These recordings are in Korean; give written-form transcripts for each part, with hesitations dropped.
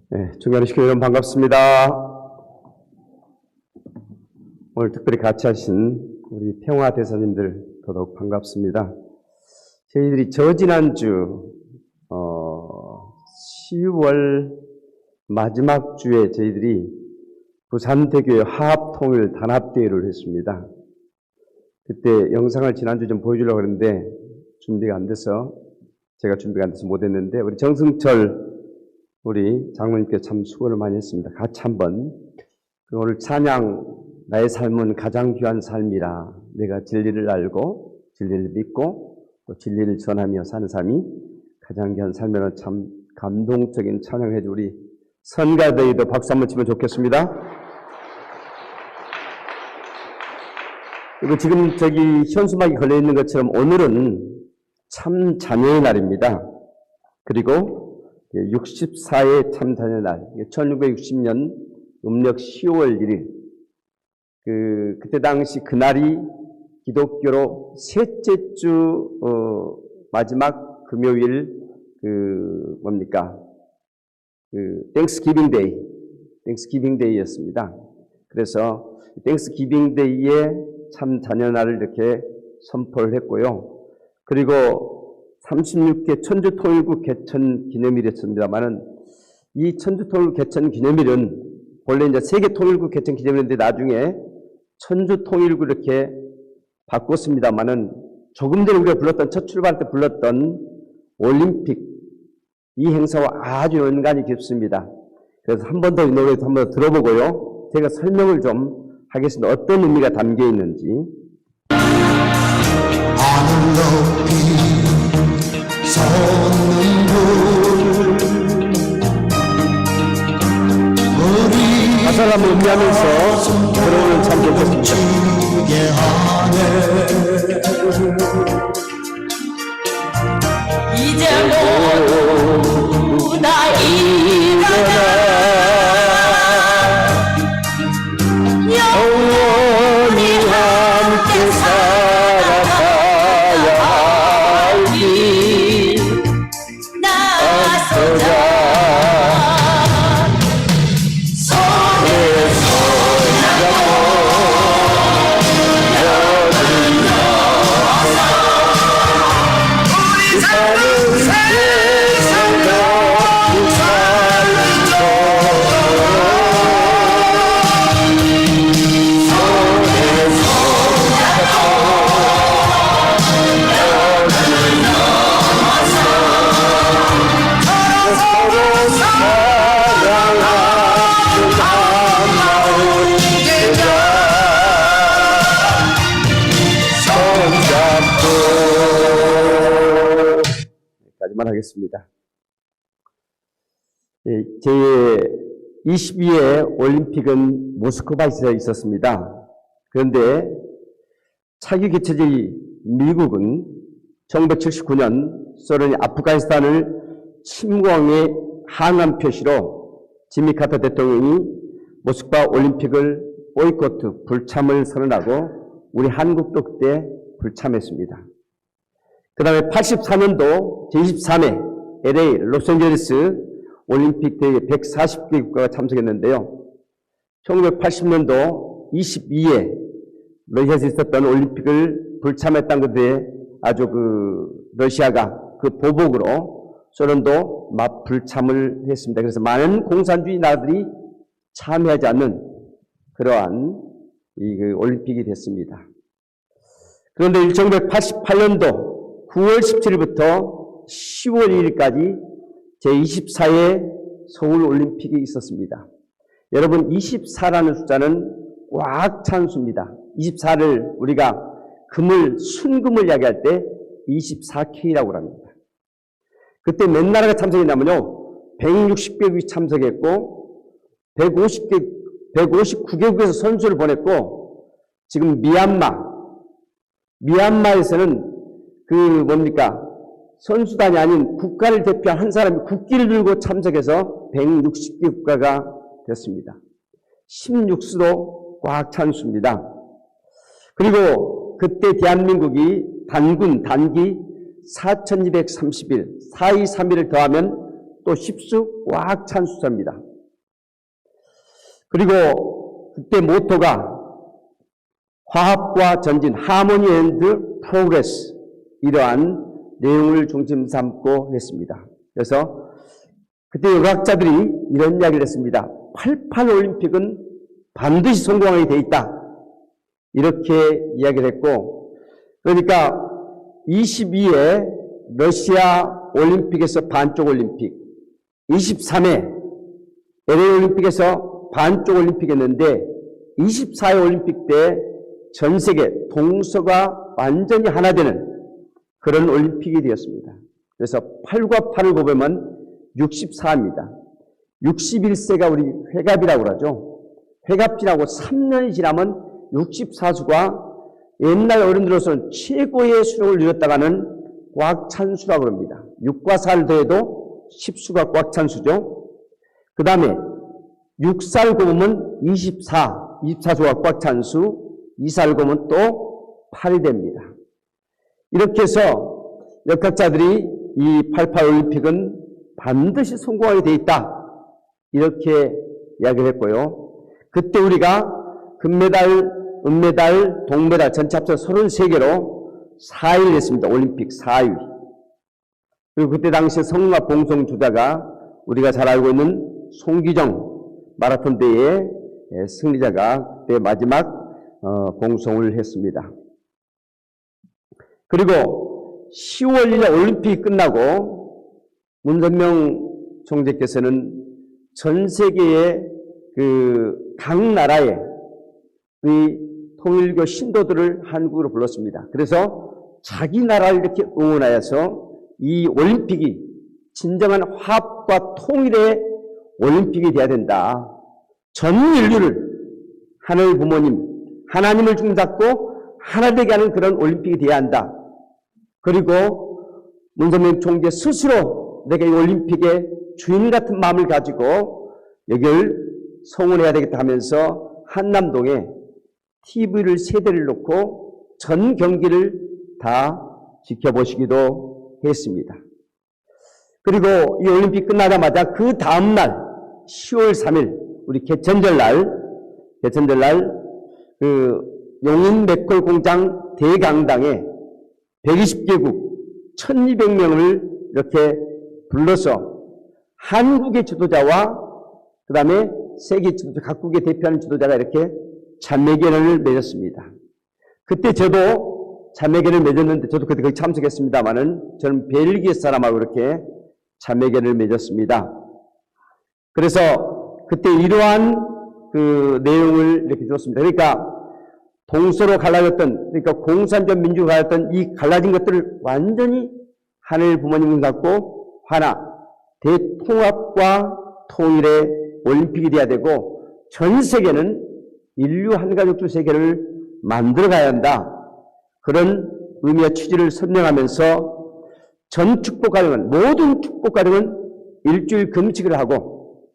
네, 존경하는 식구 여러분 반갑습니다. 오늘 특별히 같이 하신 우리 평화 대사님들 더더욱 반갑습니다. 저희들이 저지난주 10월 마지막 주에 저희들이 부산대교회 화합통일 단합대회를 했습니다. 그때 영상을 지난주 좀 보여주려고 했는데 준비가 안 돼서 못했는데 우리 정승철 우리 장로님께 참 수고를 많이 했습니다. 같이 한번 오늘 찬양 나의 삶은 가장 귀한 삶이라 내가 진리를 알고 진리를 믿고 또 진리를 전하며 사는 삶이 가장 귀한 삶이라는 참 감동적인 찬양을 해준 우리 선가대회도 박수 한번 치면 좋겠습니다. 그리고 지금 현수막이 걸려있는 것처럼 오늘은 참 자녀의 날입니다. 그리고 64의 참 자녀의 날, 1660년 음력 10월 1일, 그때 당시 그날이 기독교로 셋째 주 마지막 금요일 땡스기빙 데이였습니다. 그래서 땡스기빙 데이에 참 자녀 날을 이렇게 선포를 했고요. 그리고 36개 천주통일국 개천 기념일이었습니다만은 이 천주통일국 개천 기념일은 원래 이제 세계 통일국 개천 기념일인데 나중에 천주통일국 이렇게 바꿨습니다만은 조금 전에 우리가 불렀던 첫 출발 때 불렀던 올림픽 이 행사와 아주 연관이 깊습니다. 그래서 한 번 더 이 노래도 한 번 더 들어보고요. 제가 설명을 좀 하겠습니다. 어떤 의미가 담겨 있는지. 하늘 높이 가사를 한번 음미하면서 들어오는 참 좋겠습니다. 이제 모두 다 일어나 영원히 함께 살아가야 할 길 나서자. 손에 손잡고 우리 사는 세상도 여기까지만 하겠습니다. 제22회 올림픽은 모스크바에서 있었습니다. 그런데 차기 개최지 미국은 1979년 소련이 아프가니스탄을 침공에 항한 표시로 지미 카터 대통령이 모스크바 올림픽을 보이콧 불참을 선언하고 우리 한국도 그때 불참했습니다. 그 다음에 84년도 제23회 LA 로스앤젤레스 올림픽 대회에 140개 국가가 참석했는데요. 1980년도 22회 러시아에서 있었던 올림픽을 불참했던 것에 아주 러시아가 그 보복으로 소련도 불참을 했습니다. 그래서 많은 공산주의 나라들이 참여하지 않는 그러한 올림픽이 됐습니다. 그런데 1988년도 9월 17일부터 10월 2일까지 제24회 서울올림픽이 있었습니다. 여러분 24라는 숫자는 꽉 찬 수입니다. 24를 우리가 순금을 이야기할 때 24K라고 합니다. 그때 몇 나라가 참석했냐면요. 160개국이 참석했고 159개국에서 선수를 보냈고 지금 미얀마에서는 선수단이 아닌 국가를 대표한 한 사람이 국기를 들고 참석해서 160개 국가가 됐습니다. 16수도 꽉 찬 수입니다. 그리고 그때 대한민국이 단기 4,230일, 4.231을 더하면 또 10수 꽉 찬 수사입니다. 그리고 그때 모토가 화합과 전진, 하모니 앤드 프로그레스, 이러한 내용을 중심 삼고 했습니다. 그래서 그때 여학자들이 이런 이야기를 했습니다. 88 올림픽은 반드시 성공하게 돼 있다. 이렇게 이야기를 했고, 그러니까 22회 러시아 올림픽에서 반쪽 올림픽, 23회 LA 올림픽에서 반쪽 올림픽 했는데 24회 올림픽 때 전 세계 동서가 완전히 하나 되는 그런 올림픽이 되었습니다. 그래서 8과 8을 곱하면 64입니다. 61세가 우리 회갑이라고 그러죠. 회갑 지나고 3년이 지나면 64수가 옛날 어른들로서는 최고의 수령을 이뤘다가는 꽉 찬 수라고 합니다. 6과 4를 더해도 10수가 꽉 찬 수죠. 그 다음에 6살 곱으면 24수가 꽉 찬 수, 2살 곱으면 또 8이 됩니다. 이렇게 해서 역학자들이 이 88 올림픽은 반드시 성공하게 돼 있다. 이렇게 이야기를 했고요. 그때 우리가 금메달, 은메달, 동메달 전체 합쳐 33개로 4위를 했습니다. 올림픽 4위. 그리고 그때 당시에 성악 봉송 주자가 우리가 잘 알고 있는 송기정 마라톤 대회의 승리자가 그때 마지막 봉송을 했습니다. 그리고 10월 1일 올림픽이 끝나고 문선명 총재께서는 전 세계의 각 나라의 통일교 신도들을 한국으로 불렀습니다. 그래서 자기 나라를 이렇게 응원하여서 이 올림픽이 진정한 화합과 통일의 올림픽이 되어야 된다. 전 인류를 하늘 부모님, 하나님을 중잡고 하나 되게 하는 그런 올림픽이 되어야 한다. 그리고 문선명 총재 스스로 내가 이 올림픽의 주인 같은 마음을 가지고 여기를 성원해야 되겠다 하면서 한남동에 TV를 3대를 놓고 전 경기를 다 지켜보시기도 했습니다. 그리고 이 올림픽 끝나자마자 그 다음날 10월 3일 우리 개천절날 용인 맥콜 공장 대강당에 120개국 1200명을 이렇게 불러서 한국의 지도자와 그 다음에 세계 지도자, 각국의 대표하는 지도자가 이렇게 자매결연을 맺었습니다. 그때 저도 자매결연을 맺었는데 저도 그때 거기 참석했습니다만은 저는 벨기에 사람하고 이렇게 자매결연을 맺었습니다. 그래서 그때 이러한 내용을 이렇게 줬습니다. 그러니까 동서로 갈라졌던, 그러니까 공산주의 민주가 갈라졌던 이 갈라진 것들을 완전히 하늘 부모님을 갖고 하나, 대통합과 통일의 올림픽이 돼야 되고 전 세계는 인류 한가족주 세계를 만들어 가야 한다. 그런 의미와 취지를 설명하면서 전 축복가정은, 모든 축복가정은 일주일 금식을 하고,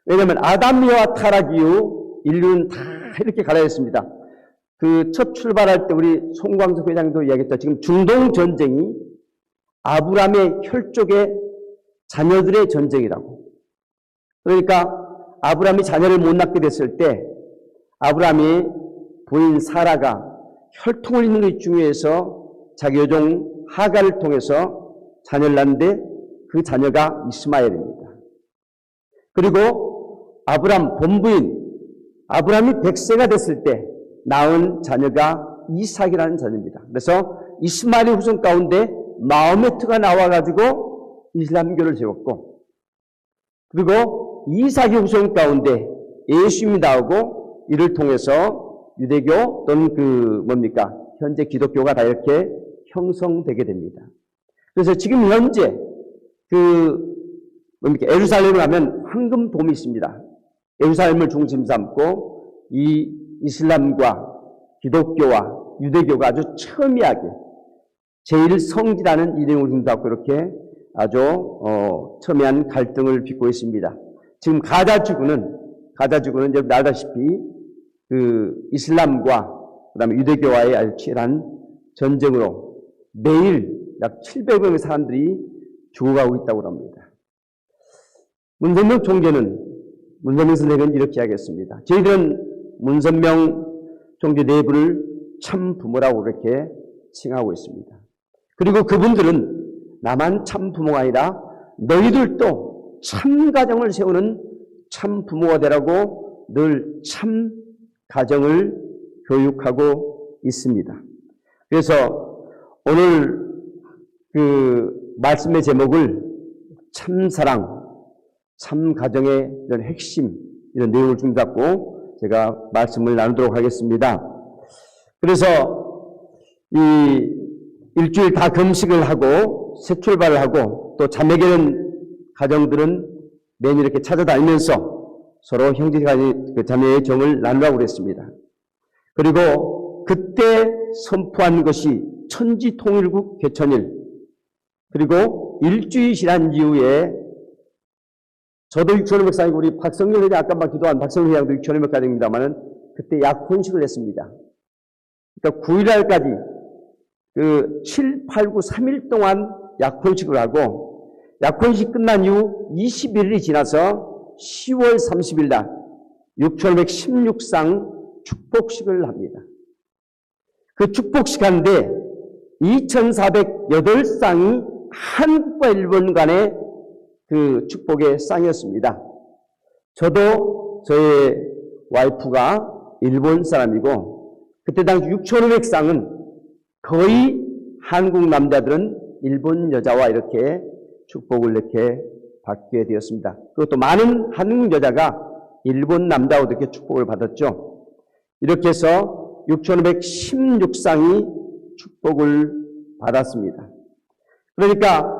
왜냐하면 아담과 타락 이후 인류는 다 이렇게 갈라졌습니다. 첫 출발할 때 우리 송광석 회장도 이야기했다. 지금 중동 전쟁이 아브라함의 혈족의 자녀들의 전쟁이라고. 그러니까 아브라함이 자녀를 못 낳게 됐을 때 아브라함이 부인 사라가 혈통을 잇는 것이 중요해서 자기 여종 하갈을 통해서 자녀를 낳는데 그 자녀가 이스마엘입니다. 그리고 아브라함 본부인 아브라함이 100세가 됐을 때 낳은 자녀가 이삭이라는 자녀입니다. 그래서 이스마엘의 후손 가운데 마호메트가 나와가지고 이슬람교를 세웠고, 그리고 이삭의 후손 가운데 예수님이 나오고 이를 통해서 유대교 또는 현재 기독교가 다 이렇게 형성되게 됩니다. 그래서 지금 현재 예루살렘을 가면 황금돔이 있습니다. 예루살렘을 중심 삼고 이 이슬람과 기독교와 유대교가 아주 첨예하게 제일 성지라는 이름을 준다고 이렇게 아주 첨예한 갈등을 빚고 있습니다. 지금 가자 지구는 여러분 알다시피 이슬람과 그다음에 유대교와의 아주 치열한 전쟁으로 매일 약 700명의 사람들이 죽어가고 있다고 합니다. 문선명 총재는, 문선명 선생은 이렇게 하겠습니다. 저희들은 문선명 총재 내부를 참 부모라고 그렇게 칭하고 있습니다. 그리고 그분들은 나만 참 부모가 아니라 너희들도 참 가정을 세우는 참 부모가 되라고 늘 참 가정을 교육하고 있습니다. 그래서 오늘 그 말씀의 제목을 참사랑, 참 가정의 이런 핵심, 이런 내용을 중잡고 제가 말씀을 나누도록 하겠습니다. 그래서 이 일주일 다 금식을 하고 새 출발을 하고 또 자매계는 가정들은 매년 이렇게 찾아다니면서 서로 자매의 정을 나누라고 그랬습니다. 그리고 그때 선포한 것이 천지통일국 개천일, 그리고 일주일 지난 이후에 저도 6,500상이고 우리 박성렬 회장 아까 막 기도한 박성렬 회장도 6,500가정입니다만은 그때 약혼식을 했습니다. 그러니까 9일날까지 그 7, 8, 9, 3일 동안 약혼식을 하고 약혼식 끝난 이후 21일이 지나서 10월 30일 날 6,516상 축복식을 합니다. 그 축복식 하는데 2,408쌍이 한국과 일본 간의 그 축복의 쌍이었습니다. 저도 저의 와이프가 일본 사람이고 그때 당시 6,500쌍은 거의 한국 남자들은 일본 여자와 이렇게 축복을 이렇게 받게 되었습니다. 그것도 많은 한국 여자가 일본 남자와 이렇게 축복을 받았죠. 이렇게 해서 6,516쌍이 축복을 받았습니다. 그러니까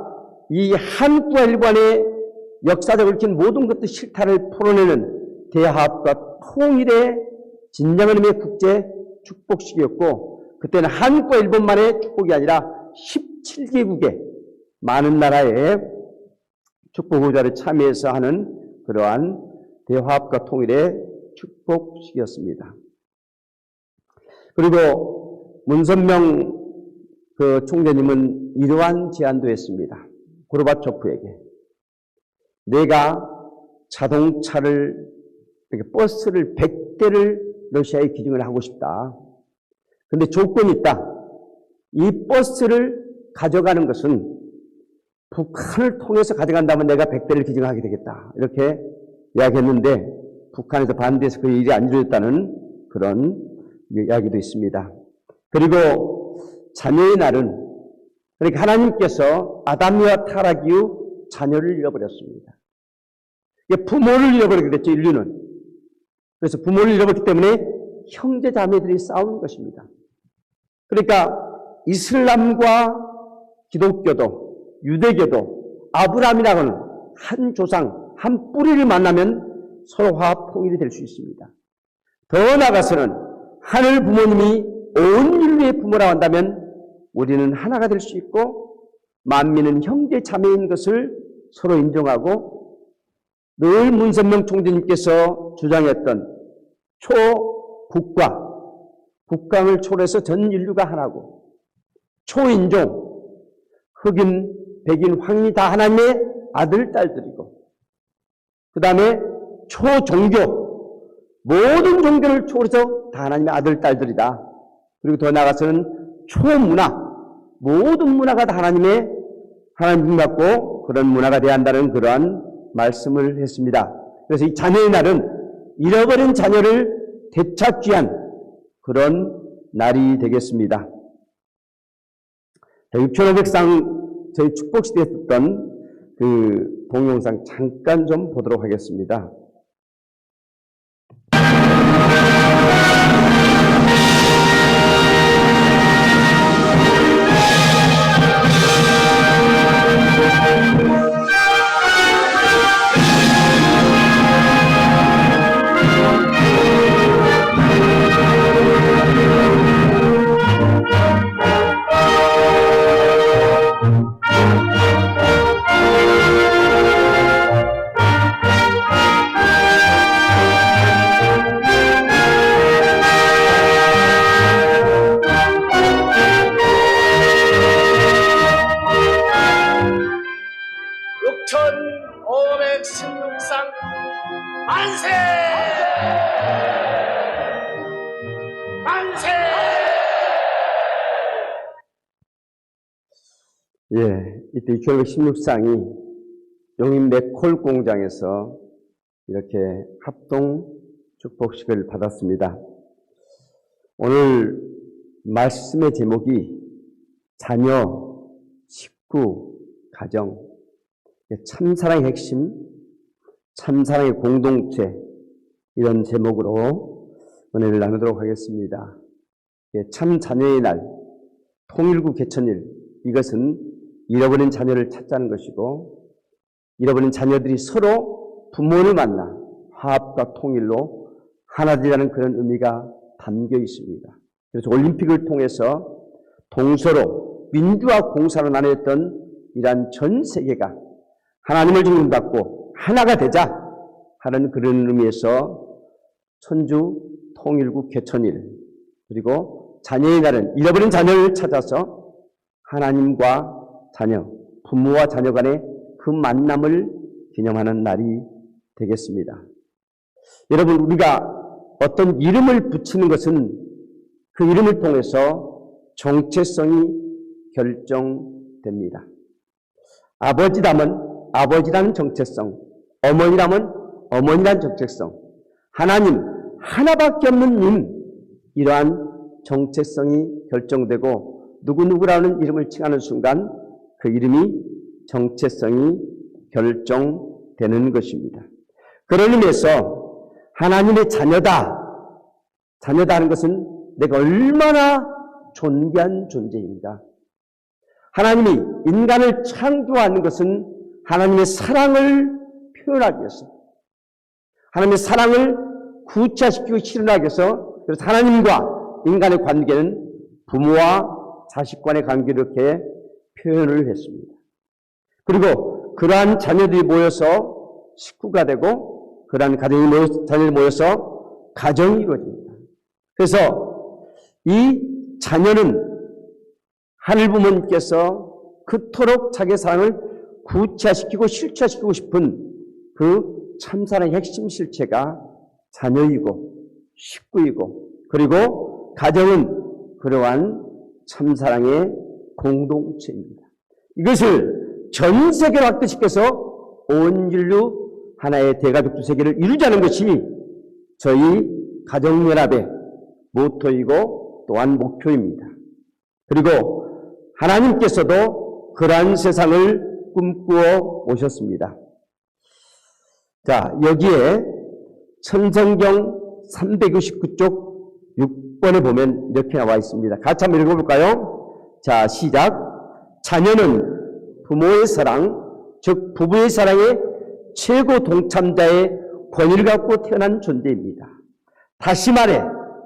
이 한국과 일본의 역사적으로 얽힌 모든 것들 실타를 풀어내는 대화합과 통일의 진정한 의미의 국제 축복식이었고 그때는 한국과 일본만의 축복이 아니라 17개국의 많은 나라의 축복 의자를 참여해서 하는 그러한 대화합과 통일의 축복식이었습니다. 그리고 문선명 그 총재님은 이러한 제안도 했습니다. 고르바초프에게 내가 자동차를 버스를 100대를 러시아에 기증을 하고 싶다. 근데 조건이 있다. 이 버스를 가져가는 것은 북한을 통해서 가져간다면 내가 100대를 기증하게 되겠다. 이렇게 이야기했는데 북한에서 반대해서 그 일이 안 이루어졌다는 그런 이야기도 있습니다. 그리고 자녀의 날은 그러니까 하나님께서 아담과 타락 이후 자녀를 잃어버렸습니다. 부모를 잃어버리게 됐죠, 인류는. 그래서 부모를 잃어버렸기 때문에 형제 자매들이 싸우는 것입니다. 그러니까 이슬람과 기독교도 유대교도 아브라함이라고는 한 조상, 한 뿌리를 만나면 서로 화합 통일이 될 수 있습니다. 더 나아가서는 하늘 부모님이 온 인류의 부모라고 한다면 우리는 하나가 될 수 있고 만민은 형제 자매인 것을 서로 인정하고 늘 문선명 총재님께서 주장했던 초국가, 국강을 초래해서 전 인류가 하나고 초인종, 흑인, 백인, 황리 다 하나님의 아들, 딸들이고 그 다음에 초종교, 모든 종교를 초월해서 다 하나님의 아들, 딸들이다. 그리고 더 나아가서는 초문화, 모든 문화가 다 하나님 받고 그런 문화가 돼야 한다는 그러한 말씀을 했습니다. 그래서 이 자녀의 날은 잃어버린 자녀를 되찾기 위한 그런 날이 되겠습니다. 6,500상 저희 축복시대에 썼던 그 동영상 잠깐 좀 보도록 하겠습니다. 16상 만세! 만세! 예, 이때 16상이 용인 맥콜 공장에서 이렇게 합동 축복식을 받았습니다. 오늘 말씀의 제목이 자녀, 식구, 가정, 참사랑의 핵심, 참사랑의 공동체, 이런 제목으로 은혜를 나누도록 하겠습니다. 참 자녀의 날, 통일구 개천일, 이것은 잃어버린 자녀를 찾자는 것이고, 잃어버린 자녀들이 서로 부모를 만나 화합과 통일로 하나 되자는 그런 의미가 담겨 있습니다. 그래서 올림픽을 통해서 동서로 민주화 공사로 나뉘었던 이러한 전 세계가 하나님을 존중받고 하나가 되자 하는 그런 의미에서 천주 통일구 개천일, 그리고 자녀의 날은 잃어버린 자녀를 찾아서 하나님과 자녀, 부모와 자녀 간의 그 만남을 기념하는 날이 되겠습니다. 여러분, 우리가 어떤 이름을 붙이는 것은 그 이름을 통해서 정체성이 결정됩니다. 아버지라면 아버지라는 정체성, 어머니라면 어머니라는 정체성, 하나님, 하나밖에 없는 님, 이러한 정체성이 결정되고 누구누구라는 이름을 칭하는 순간 그 이름이 정체성이 결정되는 것입니다. 그런 의미에서 하나님의 자녀다 하는 것은 내가 얼마나 존귀한 존재인가. 하나님이 인간을 창조하는 것은 하나님의 사랑을 표현하기 위해서, 하나님의 사랑을 구체화시키고 실현하기 위해서, 그래서 하나님과 인간의 관계는 부모와 자식 간의 관계를 이렇게 표현을 했습니다. 그리고 그러한 자녀들이 모여서 식구가 되고, 그러한 자녀들이 모여서 가정이 이루어집니다. 그래서 이 자녀는 하늘 부모님께서 그토록 자기의 사랑을 구체화시키고 실체화시키고 싶은 그 참사랑의 핵심 실체가 자녀이고 식구이고, 그리고 가정은 그러한 참사랑의 공동체입니다. 이것을 전 세계로 확대시켜서 온 인류 하나의 대가족주 세계를 이루자는 것이 저희 가정연합의 모토이고 또한 목표입니다. 그리고 하나님께서도 그러한 세상을 꿈꾸어 오셨습니다. 자, 여기에 천성경 369쪽 6번에 보면 이렇게 나와 있습니다. 같이 한번 읽어볼까요? 자, 시작. 자녀는 부모의 사랑, 즉 부부의 사랑의 최고 동참자의 권위를 갖고 태어난 존재입니다. 다시 말해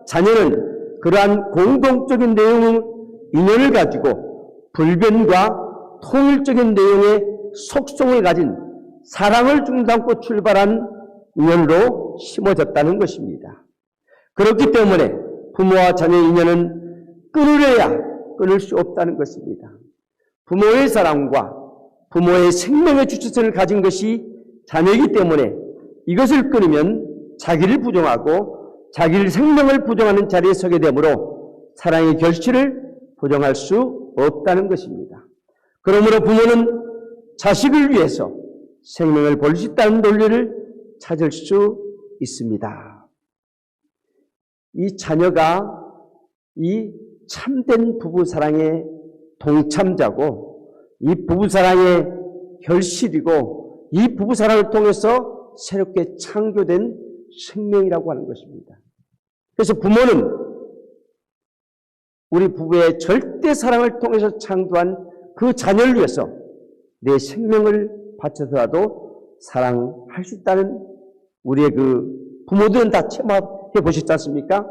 자녀는 그러한 공동적인 내용의 인연을 가지고 불변과 통일적인 내용의 속성을 가진 사랑을 중담고 출발한 인연으로 심어졌다는 것입니다. 그렇기 때문에 부모와 자녀의 인연은 끊으려야 끊을 수 없다는 것입니다. 부모의 사랑과 부모의 생명의 주체성을 가진 것이 자녀이기 때문에 이것을 끊으면 자기를 부정하고 자기를 생명을 부정하는 자리에 서게 되므로 사랑의 결실을 부정할 수 없다는 것입니다. 그러므로 부모는 자식을 위해서 생명을 버릴 수 있다는 논리를 찾을 수 있습니다. 이 자녀가 이 참된 부부사랑의 동참자고, 이 부부사랑의 결실이고, 이 부부사랑을 통해서 새롭게 창조된 생명이라고 하는 것입니다. 그래서 부모는 우리 부부의 절대 사랑을 통해서 창조한 그 자녀를 위해서 내 생명을 바쳐서라도 사랑할 수 있다는, 우리의 그 부모들은 다 체험해 보셨지 않습니까?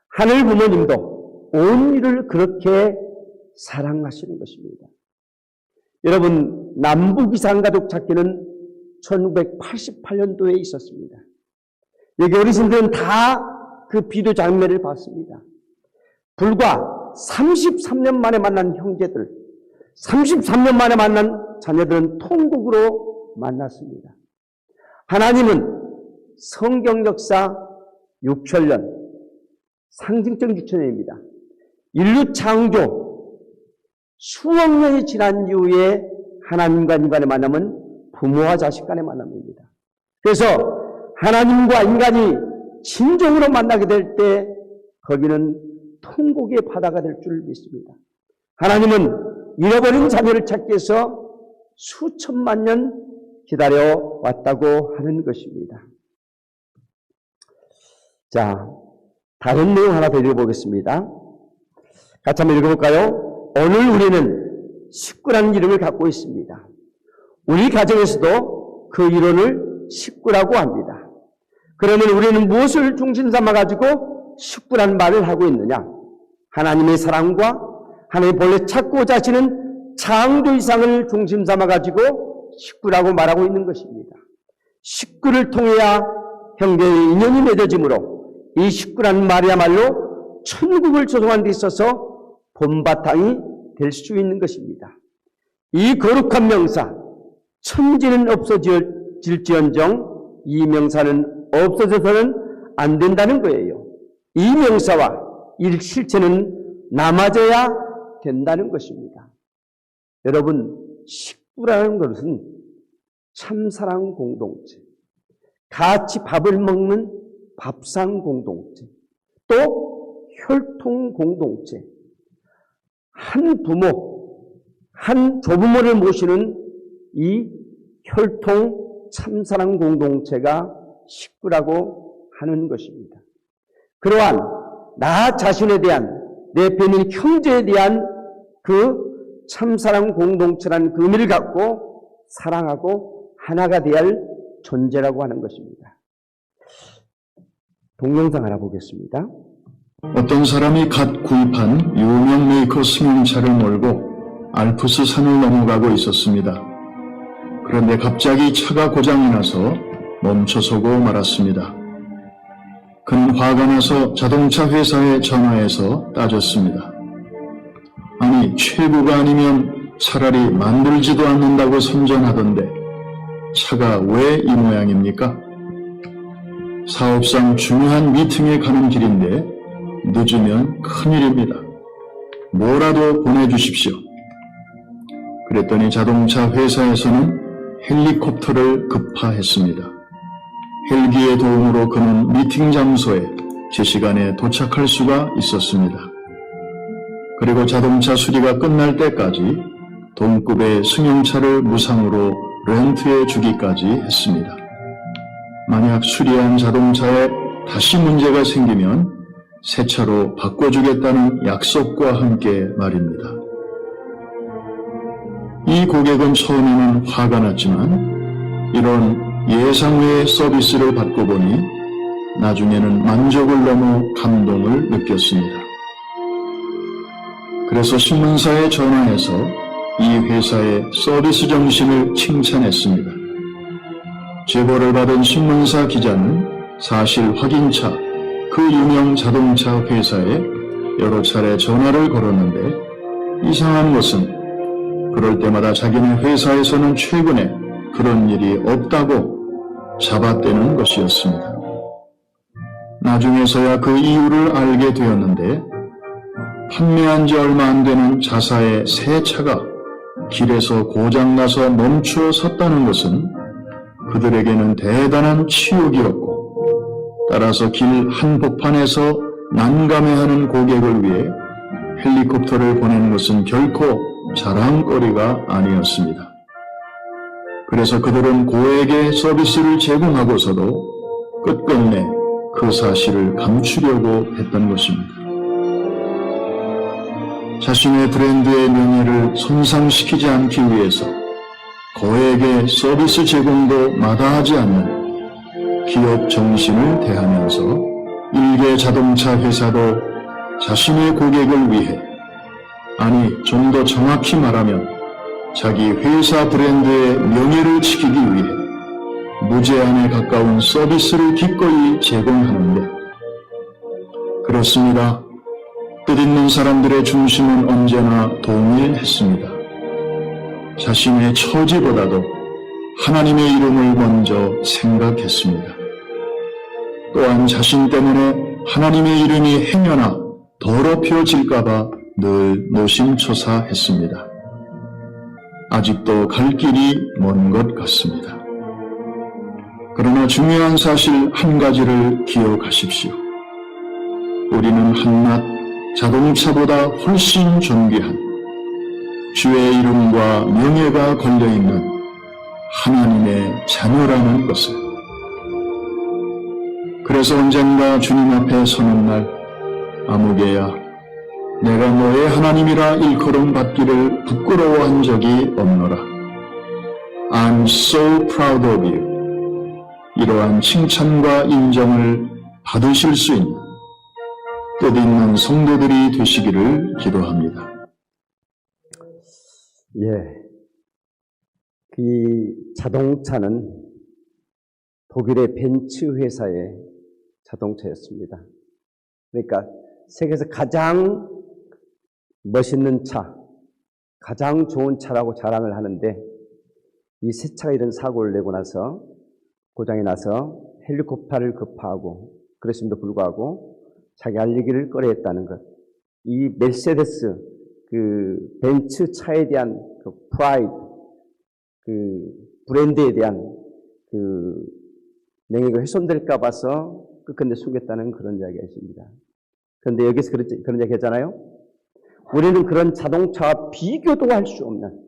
하늘 부모님도 온 일을 그렇게 사랑하시는 것입니다. 여러분, 남북 이산가족 찾기는 1988년도에 있었습니다. 여기 어르신들은 다 그 비디오 장면을 봤습니다. 불과 33년 만에 만난 형제들, 33년 만에 만난 자녀들은 통곡으로 만났습니다. 하나님은 성경 역사 6천년, 상징적 6천년입니다. 인류 창조 수억 년이 지난 이후에 하나님과 인간의 만남은 부모와 자식 간의 만남입니다. 그래서 하나님과 인간이 진정으로 만나게 될 때 거기는 통곡의 바다가 될 줄 믿습니다. 하나님은 잃어버린 자녀를 찾기 위해서 수천만 년 기다려 왔다고 하는 것입니다. 자, 다른 내용 하나 더 읽어보겠습니다. 같이 한번 읽어볼까요? 오늘 우리는 식구라는 이름을 갖고 있습니다. 우리 가정에서도 그 이론을 식구라고 합니다. 그러면 우리는 무엇을 중심 삼아가지고 식구라는 말을 하고 있느냐? 하나님의 사랑과 하나님이 본래 찾고자 하시는 창조 이상을 중심 삼아가지고 식구라고 말하고 있는 것입니다. 식구를 통해야 형제의 인연이 맺어지므로 이 식구라는 말이야말로 천국을 조성하는 데 있어서 본바탕이 될 수 있는 것입니다. 이 거룩한 명사, 천지는 없어질지언정 이 명사는 없어져서는 안 된다는 거예요. 이 명사와 이 실체는 남아져야 된다는 것입니다. 여러분, 식구라는 것은 참사랑 공동체, 같이 밥을 먹는 밥상 공동체, 또 혈통 공동체, 한 부모, 한 조부모를 모시는 이 혈통 참사랑 공동체가 식구라고 하는 것입니다. 그러한 나 자신에 대한 내 옆에 있는 형제에 대한 그 참사랑 공동체라는 그 의미를 갖고 사랑하고 하나가 되어야 할 존재라고 하는 것입니다. 동영상 하나 보겠습니다. 어떤 사람이 갓 구입한 유명 메이커 승용차를 몰고 알프스 산을 넘어가고 있었습니다. 그런데 갑자기 차가 고장이 나서 멈춰서고 말았습니다. 그는 화가 나서 자동차 회사에 전화해서 따졌습니다. 아니, 최고가 아니면 차라리 만들지도 않는다고 선전하던데 차가 왜 이 모양입니까? 사업상 중요한 미팅에 가는 길인데 늦으면 큰일입니다. 뭐라도 보내주십시오. 그랬더니 자동차 회사에서는 헬리콥터를 급파했습니다. 헬기의 도움으로 그는 미팅 장소에 제 시간에 도착할 수가 있었습니다. 그리고 자동차 수리가 끝날 때까지 동급의 승용차를 무상으로 렌트해 주기까지 했습니다. 만약 수리한 자동차에 다시 문제가 생기면 새 차로 바꿔주겠다는 약속과 함께 말입니다. 이 고객은 처음에는 화가 났지만 이런 예상 외의 서비스를 받고 보니 나중에는 만족을 넘어 감동을 느꼈습니다. 그래서 신문사에 전화해서 이 회사의 서비스 정신을 칭찬했습니다. 제보를 받은 신문사 기자는 사실 확인차 그 유명 자동차 회사에 여러 차례 전화를 걸었는데 이상한 것은 그럴 때마다 자기네 회사에서는 최근에 그런 일이 없다고 잡아떼는 것이었습니다. 나중에서야 그 이유를 알게 되었는데 판매한 지 얼마 안 되는 자사의 새 차가 길에서 고장나서 멈추어 섰다는 것은 그들에게는 대단한 치욕이었고 따라서 길 한복판에서 난감해하는 고객을 위해 헬리콥터를 보내는 것은 결코 자랑거리가 아니었습니다. 그래서 그들은 고액의 서비스를 제공하고서도 끝끝내 그 사실을 감추려고 했던 것입니다. 자신의 브랜드의 명예를 손상시키지 않기 위해서 고액의 서비스 제공도 마다하지 않는 기업 정신을 대하면서 일개 자동차 회사도 자신의 고객을 위해, 아니 좀 더 정확히 말하면 자기 회사 브랜드의 명예를 지키기 위해 무제한에 가까운 서비스를 기꺼이 제공하는데, 그렇습니다. 뜻있는 사람들의 중심은 언제나 동일했습니다. 자신의 처지보다도 하나님의 이름을 먼저 생각했습니다. 또한 자신 때문에 하나님의 이름이 행여나 더럽혀질까봐 늘 노심초사했습니다. 아직도 갈 길이 먼 것 같습니다. 그러나 중요한 사실 한 가지를 기억하십시오. 우리는 한낱 자동차보다 훨씬 존귀한 주의 이름과 명예가 걸려있는 하나님의 자녀라는 것을. 그래서 언젠가 주님 앞에 서는 날, 아무개야, 내가 너의 하나님이라 일컬음 받기를 부끄러워한 적이 없노라. I'm so proud of you. 이러한 칭찬과 인정을 받으실 수 있는 뜻있는 성도들이 되시기를 기도합니다. 예. 이 자동차는 독일의 벤츠 회사의 자동차였습니다. 그러니까 세계에서 가장 멋있는 차, 가장 좋은 차라고 자랑을 하는데 이 새 차가 이런 사고를 내고 나서 고장이 나서 헬리콥터를 급파하고 그랬음에도 불구하고 자기 할 얘기를 꺼려했다는 것. 이 메르세데스 그 벤츠 차에 대한 그 프라이드, 그 브랜드에 대한 그 명예가 훼손될까 봐서 끝끝내 숨겼다는 그런 이야기가 있습니다. 그런데 여기서 그런 이야기 했잖아요. 우리는 그런 자동차와 비교도 할 수 없는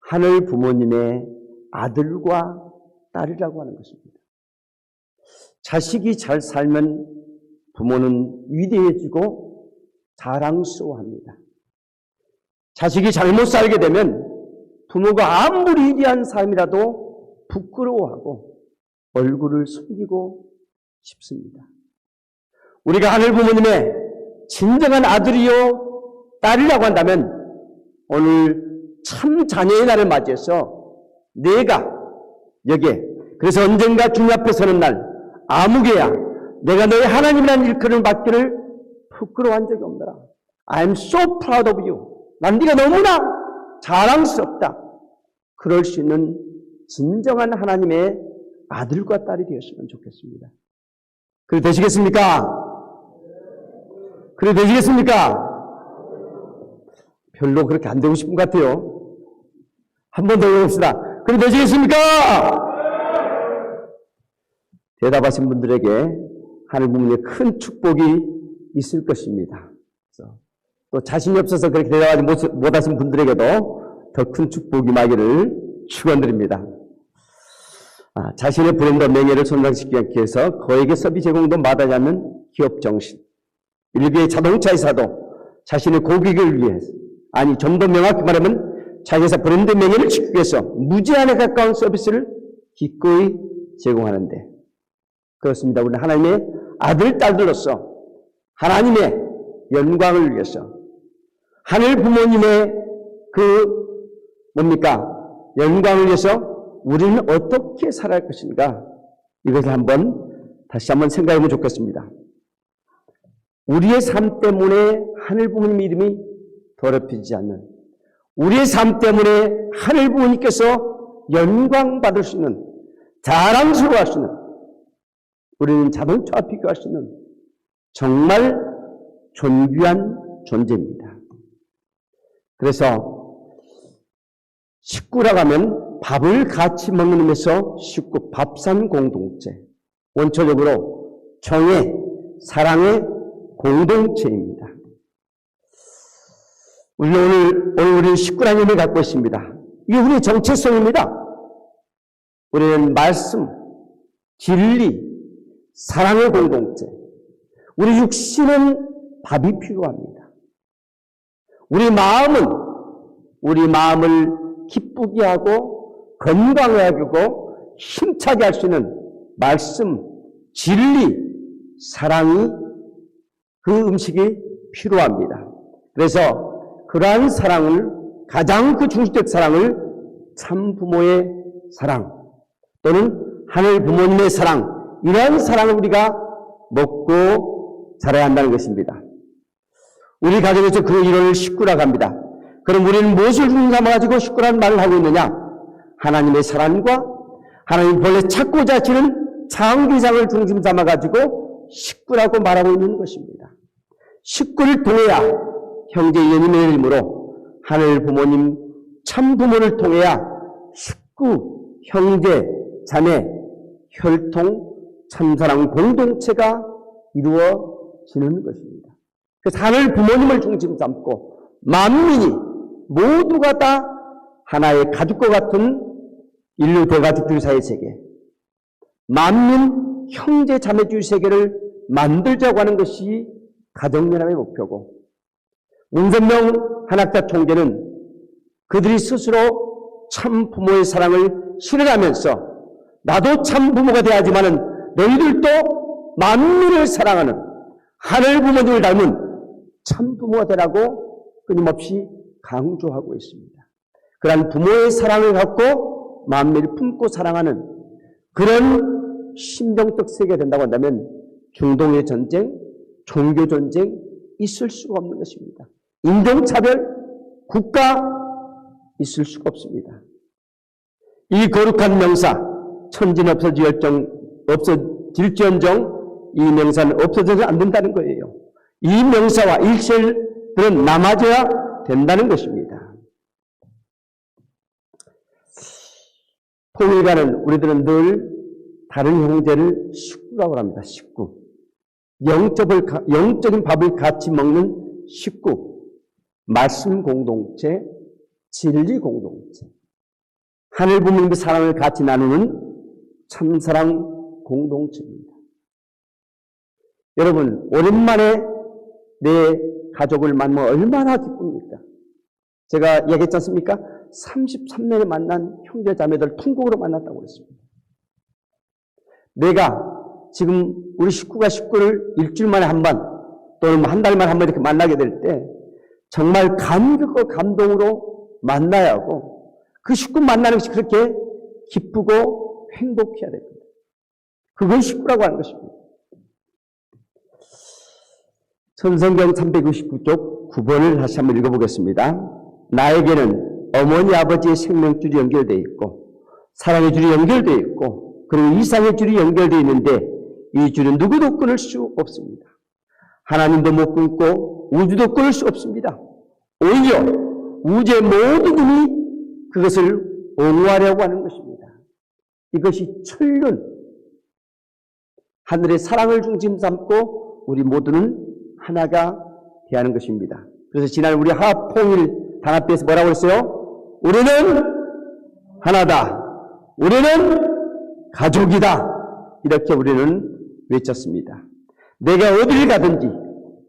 하늘 부모님의 아들과 딸이라고 하는 것입니다. 자식이 잘 살면 부모는 위대해지고 자랑스러워합니다. 자식이 잘못 살게 되면 부모가 아무리 위대한 사람이라도 부끄러워하고 얼굴을 숨기고 싶습니다. 우리가 하늘 부모님의 진정한 아들이요 딸이라고 한다면 오늘 참 자녀의 날을 맞이해서 내가 여기에 그래서 언젠가 주님 앞에 서는 날 아무개야 내가 너의 하나님이라는 일컬음을 받기를 부끄러워한 적이 없노라. I'm so proud of you. 난 네가 너무나 자랑스럽다. 그럴 수 있는 진정한 하나님의 아들과 딸이 되었으면 좋겠습니다. 그래 되시겠습니까? 그래 되시겠습니까? 별로 그렇게 안 되고 싶은 것 같아요. 한 번 더 해봅시다. 그래 되시겠습니까? 대답하신 분들에게 하늘 부모님의 큰 축복이 있을 것입니다. 또 자신이 없어서 그렇게 대답하지 못하신 분들에게도 더 큰 축복이 임하기를 축원드립니다. 자신의 브랜드 명예를 손상시키기 않기 위해서 거액의 서비스 제공도 마다하지 않는 기업 정신. 일개의 자동차 회사도 자신의 고객을 위해서, 아니 좀 더 명확히 말하면 자기 회사 브랜드 명예를 지키기 위해서 무제한에 가까운 서비스를 기꺼이 제공하는데, 그렇습니다. 우리는 하나님의 아들, 딸들로서 하나님의 영광을 위해서 하늘 부모님의 영광을 위해서 우리는 어떻게 살아갈 것인가, 이것을 다시 한번 생각해보면 좋겠습니다. 우리의 삶 때문에 하늘 부모님 이름이 더럽히지 않는, 우리의 삶 때문에 하늘 부모님께서 영광받을 수 있는, 자랑스러워할 수 있는, 우리는 자동차와 비교할 수 있는 정말 존귀한 존재입니다. 그래서 식구라고 하면 밥을 같이 먹는 의미에서 식구, 밥산 공동체, 원초적으로 정의, 사랑의 공동체입니다. 오늘 식구라는 의미를 갖고 있습니다. 이게 우리의 정체성입니다. 우리는 말씀, 진리, 사랑의 공동체. 우리 육신은 밥이 필요합니다. 우리 마음을 기쁘게 하고 건강하게 하고 힘차게 할 수 있는 말씀, 진리, 사랑이 그 음식이 필요합니다. 그래서 그러한 사랑을, 가장 그 중심적 사랑을 참 부모의 사랑 또는 하늘 부모님의 사랑, 이러한 사랑을 우리가 먹고 자라야 한다는 것입니다. 우리 가정에서 그 이론을 식구라고 합니다. 그럼 우리는 무엇을 중심삼아가지고 식구라는 말을 하고 있느냐? 하나님의 사랑과 하나님 본래 찾고자 하시는 창조상을 중심 삼아가지고 식구라고 말하고 있는 것입니다. 식구를 통해야 형제 연인의 힘으로 하늘 부모님 참 부모를 통해야 식구, 형제, 자매, 혈통, 참사랑 공동체가 이루어지는 것입니다. 그래서 하늘 부모님을 중심 삼고 만민이 모두가 다 하나의 가족과 같은 인류 대가족주의 사회 세계, 만민 형제 자매주의 세계를 만들자고 하는 것이 가정연합의 목표고, 문선명 한학자 총재는 그들이 스스로 참 부모의 사랑을 실현하면서 나도 참 부모가 돼야지만은 너희들도 만민을 사랑하는 하늘 부모님을 닮은 참 부모가 되라고 끊임없이 강조하고 있습니다. 그러한 부모의 사랑을 갖고 만민을 품고 사랑하는 그런 신정적 세계가 된다고 한다면 중동의 전쟁, 종교 전쟁 있을 수가 없는 것입니다. 인종차별, 국가 있을 수가 없습니다. 이 거룩한 명사 천지는 없어질지언정 이 명사는 없어져서 안 된다는 거예요. 이 명사와 일체들은 남아져야 된다는 것입니다. 통일가는 우리들은 늘 다른 형제를 식구라고 합니다. 식구. 영적인 밥을 같이 먹는 식구. 말씀 공동체, 진리 공동체. 하늘 부모님의 사랑을 같이 나누는 참사랑 공동체입니다. 여러분, 오랜만에 내 가족을 만나면 얼마나 기쁩니까? 제가 얘기했지 않습니까? 33년에 만난 형제 자매들 통곡으로 만났다고 그랬습니다. 내가 지금 우리 식구를 일주일 만에 한 번 또는 한 달 만에 한 번 이렇게 만나게 될 때 정말 감격과 감동으로 만나야 하고 그 식구 만나는 것이 그렇게 기쁘고 행복해야 됩니다. 그걸 식구라고 하는 것입니다. 천성경 399쪽 9번을 다시 한번 읽어보겠습니다. 나에게는 어머니 아버지의 생명줄이 연결되어 있고 사랑의 줄이 연결되어 있고 그리고 이상의 줄이 연결되어 있는데 이 줄은 누구도 끊을 수 없습니다. 하나님도 못 끊고 우주도 끊을 수 없습니다. 오히려 우주의 모든 힘이 그것을 옹호하려고 하는 것입니다. 이것이 천륜, 하늘의 사랑을 중심 삼고 우리 모두는 하나가 되는 것입니다. 그래서 지난 우리 화합통일 단합대에서 뭐라고 했어요? 우리는 하나다. 우리는 가족이다. 이렇게 우리는 외쳤습니다. 내가 어디를 가든지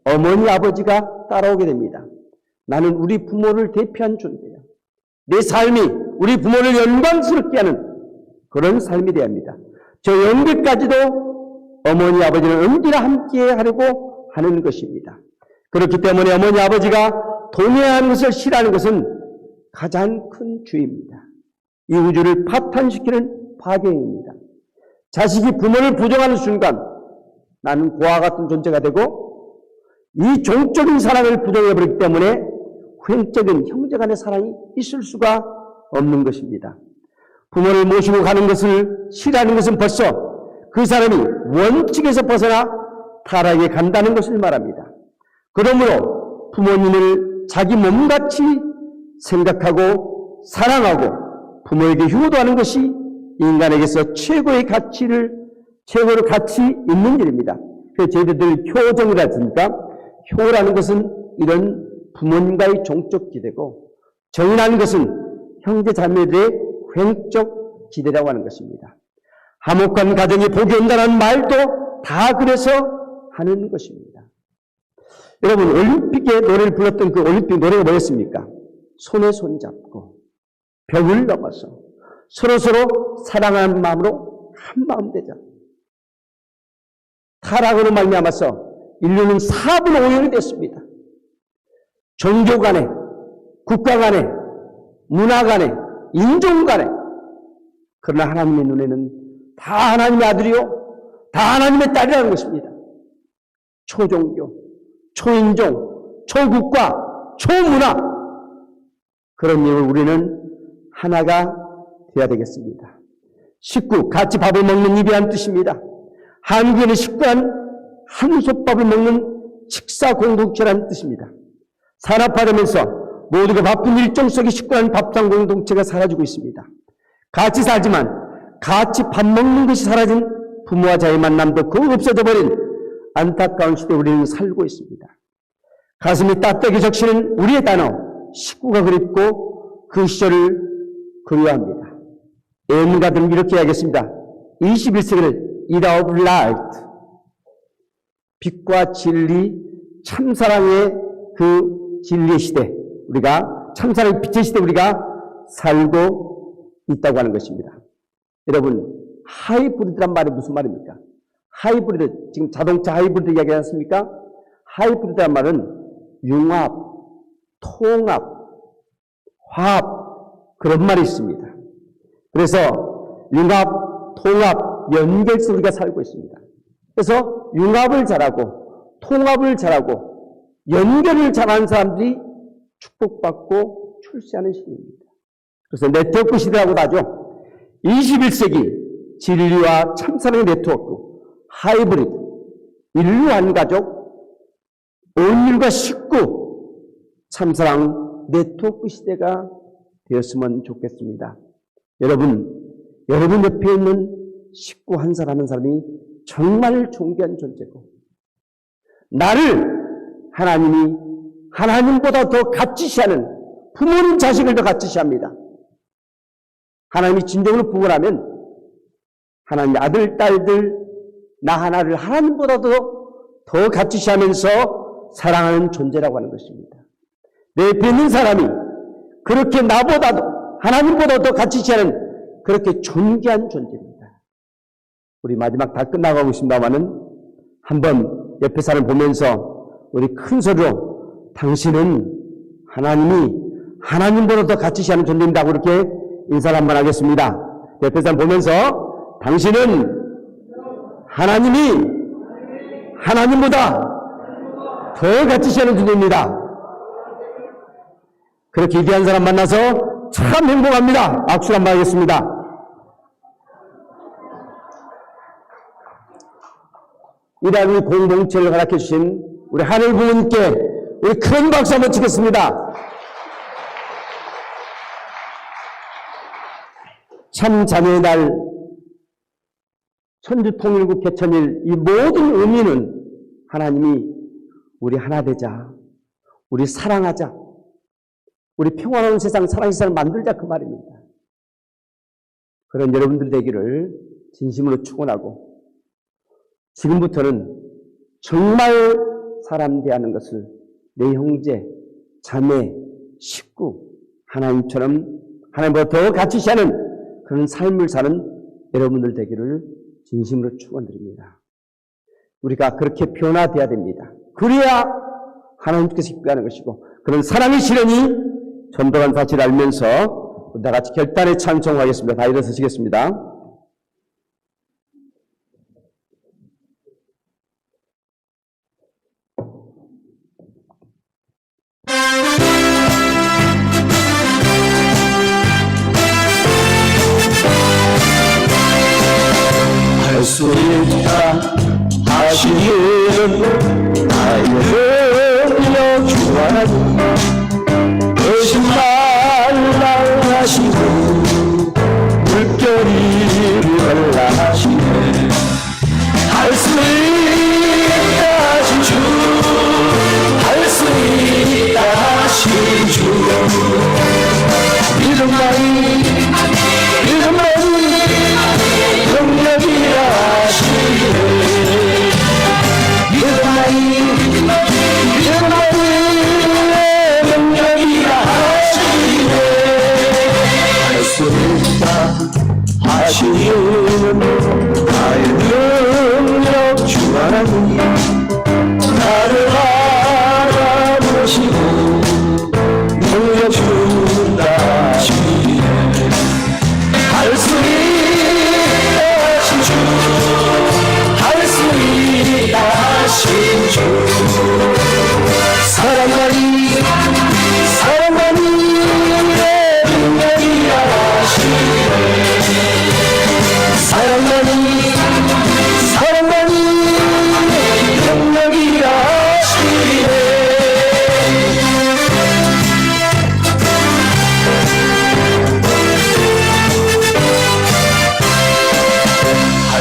어머니 아버지가 따라오게 됩니다. 나는 우리 부모를 대표한 존재야. 내 삶이 우리 부모를 영광스럽게 하는 그런 삶이 되어야 합니다. 저 영계까지도 어머니 아버지는 언제나 함께 하려고 하는 것입니다. 그렇기 때문에 어머니 아버지가 동의하는 것을 싫어하는 것은 가장 큰 죄입니다. 이 우주를 파탄시키는 파괴입니다. 자식이 부모를 부정하는 순간 나는 고아 같은 존재가 되고 이 종적인 사랑을 부정해버리기 때문에 후행적인 형제간의 사랑이 있을 수가 없는 것입니다. 부모를 모시고 가는 것을 싫어하는 것은 벌써 그 사람이 원칙에서 벗어나 타락에 간다는 것을 말합니다. 그러므로 부모님을 자기 몸같이 생각하고 사랑하고 부모에게 효도하는 것이 인간에게서 최고로 가치 있는 일입니다. 그래서 저희들 효정이라 했습니까? 효라는 것은 이런 부모님과의 종적 기대고 정이라는 것은 형제 자매들의 횡적 기대라고 하는 것입니다. 화목한 가정이 복이 온다는 말도 다 그래서 하는 것입니다. 여러분, 올림픽에 노래를 불렀던 그 올림픽 노래가 뭐였습니까? 손에 손잡고 벽을 넘어서 서로서로 사랑하는 마음으로 한 마음 되자. 타락으로 말미암아서 인류는 4분 5년이 됐습니다. 종교 간에, 국가 간에, 문화 간에, 인종 간에. 그러나 하나님의 눈에는 다 하나님의 아들이요, 다 하나님의 딸이라는 것입니다. 초종교, 초인종, 초국가, 초문화. 그런 이유로 우리는 하나가 되어야 되겠습니다. 식구, 같이 밥을 먹는 입이란 뜻입니다. 한국에는 식구란 한솥밥을 먹는 식사 공동체라는 뜻입니다. 산업화되면서 모두가 바쁜 일정 속에 식구라는 밥상 공동체가 사라지고 있습니다. 같이 살지만 같이 밥 먹는 것이 사라진 부모와 자의 만남도 거의 없어져 버린 안타까운 시대에 우리는 살고 있습니다. 가슴이 따뜻하게 적시는 우리의 단어 식구가 그립고 그 시절을 그리워합니다. 예문가들은 이렇게 이야기했습니다. 21세기를 It of Light, 빛과 진리, 참사랑의 그 진리의 시대, 우리가 참사랑의 빛의 시대 우리가 살고 있다고 하는 것입니다. 여러분, 하이브리드란 말이 무슨 말입니까? 하이브리드, 지금 자동차 하이브리드 이야기하지 않습니까? 하이브리드란 말은 융합, 통합, 화합, 그런 말이 있습니다. 그래서 융합, 통합, 연결해서 우리가 살고 있습니다. 그래서 융합을 잘하고 통합을 잘하고 연결을 잘하는 사람들이 축복받고 출세하는 시대입니다. 그래서 네트워크 시대라고도 하죠. 21세기 진리와 참사랑의 네트워크, 하이브리드, 인류 한 가족, 온 인류가 식구, 참사랑 네트워크 시대가 되었으면 좋겠습니다. 여러분 옆에 있는 식구 한 사람 한 사람이 정말 존귀한 존재고 나를 하나님이 하나님보다 더 가치시하는 부모는 자식을 더 가치시합니다. 하나님이 진정으로 부모라면 하나님 아들, 딸들 나 하나를 하나님보다도 더 가치시하면서 사랑하는 존재라고 하는 것입니다. 내 옆에 있는 사람이 그렇게 나보다도 하나님보다 더 가치시하는 그렇게 존귀한 존재입니다. 우리 마지막 다 끝나가고 있습니다만은 한번 옆에 사람 보면서 우리 큰 소리로 당신은 하나님이 하나님보다 더 가치시하는 존재입니다. 그렇게 인사를 한번 하겠습니다. 옆에 사람 보면서 당신은 하나님이 하나님보다 더 가치시하는 존재입니다. 그렇게 위대한 사람 만나서 참 행복합니다. 악수 한번 하겠습니다. 이러한 우리 공동체를 허락해 주신 우리 하늘 부모님께 우리 큰 박수 한번 치겠습니다. 참 자녀의 날, 천주통일국 개천일 이 모든 의미는 하나님이 우리 하나 되자, 우리 사랑하자, 우리 평화로운 세상, 사랑의 세상을 만들자 그 말입니다. 그런 여러분들 되기를 진심으로 축원하고 지금부터는 정말 사람 대하는 것을 내 형제, 자매, 식구, 하나님처럼 하나님보다 더 가치시하는 그런 삶을 사는 여러분들 되기를 진심으로 축원드립니다. 우리가 그렇게 변화되어야 됩니다. 그래야 하나님께서 기뻐하는 것이고 그런 사랑의 실현이 전도라는 사실을 알면서 다 같이 결단에 찬송하겠습니다. 다 일어서시겠습니다. 할 수 있다 하시는 나의 능력 주 하나님 대신 말라 하시고 물결이 흘러 하시네 할 수 있다 하신 주 할 수 있다 하신 주 믿음만이 능력이라 하시네 믿음만이 능력이라 하시네 할 수 있다 하시는 나의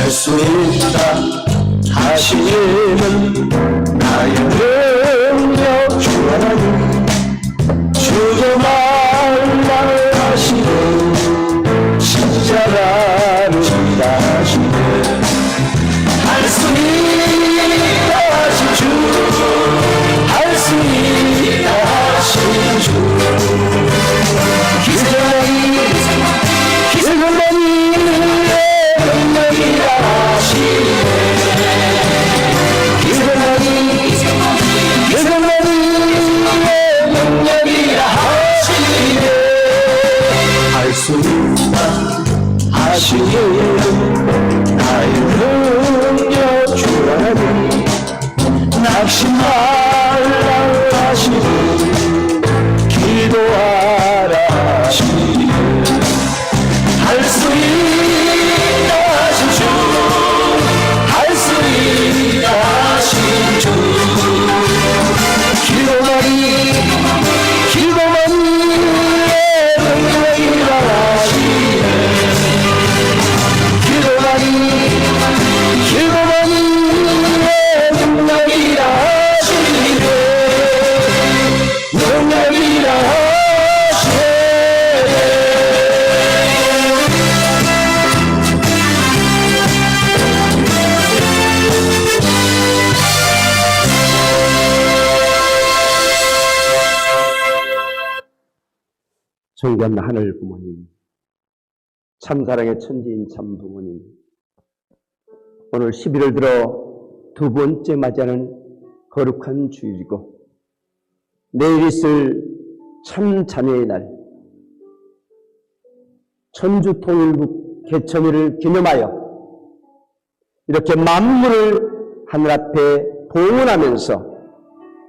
수 있다 하시는 나의 능력 주 하나님 주도 말라 하시는 십자가를 지다 하시는 할 수 있다 하신 주 할 수 있다 하신 주 기생만이 능력이라 하시네 기생만이 능력이라 하시네 할 수 있다 하시는 나의 능력 주라니 낙심 말라 하시는 기도하라 하시네 할 수 있다 하신 주 할 수 있다 하신 주 기도만이 능력이라 하시네 기도만이 능력이라 하시네 능력이라 하시네 존귀한 하늘 부모님, 참사랑의 천지인 참 부모님, 오늘 11월 들어 두 번째 맞이하는 거룩한 주일이고 내일 있을 참 자녀의 날, 천주통일국 개천일을 기념하여 이렇게 만물을 하늘 앞에 봉헌하면서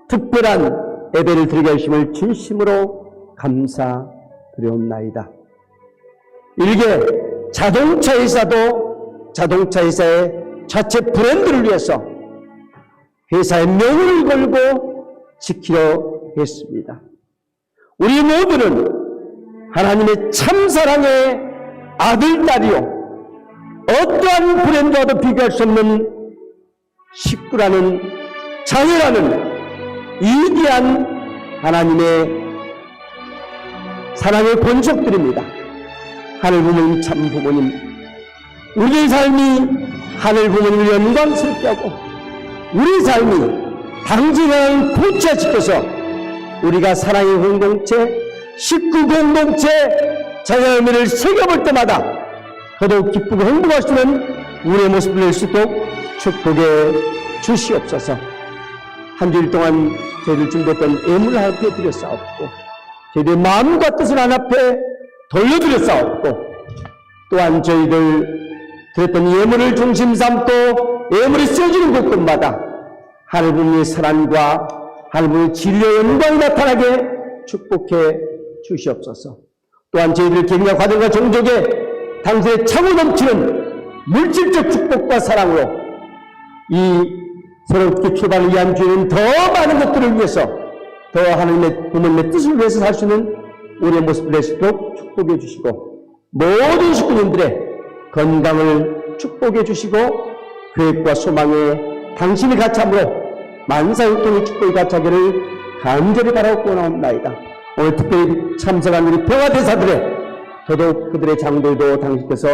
특별한 예배를 드리게 하심을 진심으로 감사드리옵나이다. 일개 자동차 회사도 자동차 회사의 자체 브랜드를 위해서 회사의 명을 걸고 지키려 했습니다. 우리 모두는 하나님의 참사랑의 아들, 딸이요 어떠한 브랜드와도 비교할 수 없는 식구라는 자녀라는 위대한 하나님의 사랑의 본속들입니다. 하늘 부모님, 참 부모님, 우리의 삶이 하늘 부모님을 영광스럽게 하고 우리 삶이 당진을 구체시켜서 우리가 사랑의 공동체, 식구 공동체, 자녀의 의미를 새겨볼 때마다 더더욱 기쁘고 행복할 수 있는 우리의 모습을 낼 수 있도록 축복해 주시옵소서. 한 주일 동안 저희들 준비했던 예물을 하나님께 드렸사옵고 저희들의 마음과 뜻을 하나님께 돌려드렸사옵고 또한 저희들 드렸던 예물을 중심 삼고 예물이 쓰여지는 곳곳마다 하늘 부모님의 사랑과 하늘 부모님의 진리의 영광이 나타나게 축복해 주시옵소서. 또한 저희들 개인과 가정과 종족에 당신의 차고 넘치는 물질적 축복과 사랑으로 이 새롭게 출발을 위한 주에는 더 많은 것들을 위해서 더 하나님의 부모님의 뜻을 위해서 살 수 있는 우리의 모습을 낼 수 있도록 축복해 주시고 모든 식구님들의 건강을 축복해 주시고 계획과 소망에 당신이 같이함으로 만사형통의 축복이 같이하기를 간절히 바라고 원하옵나이다. 오늘 특별히 참석한 우리 평화대사들의 더더욱 그들의 장들도 당신께서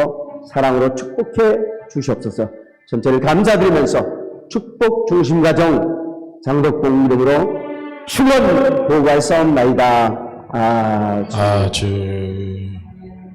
사랑으로 축복해 주시옵소서. 전체를 감사드리면서 축복 중심가정 장덕봉 이름으로 축원 보고할 싸움나이다. 아주.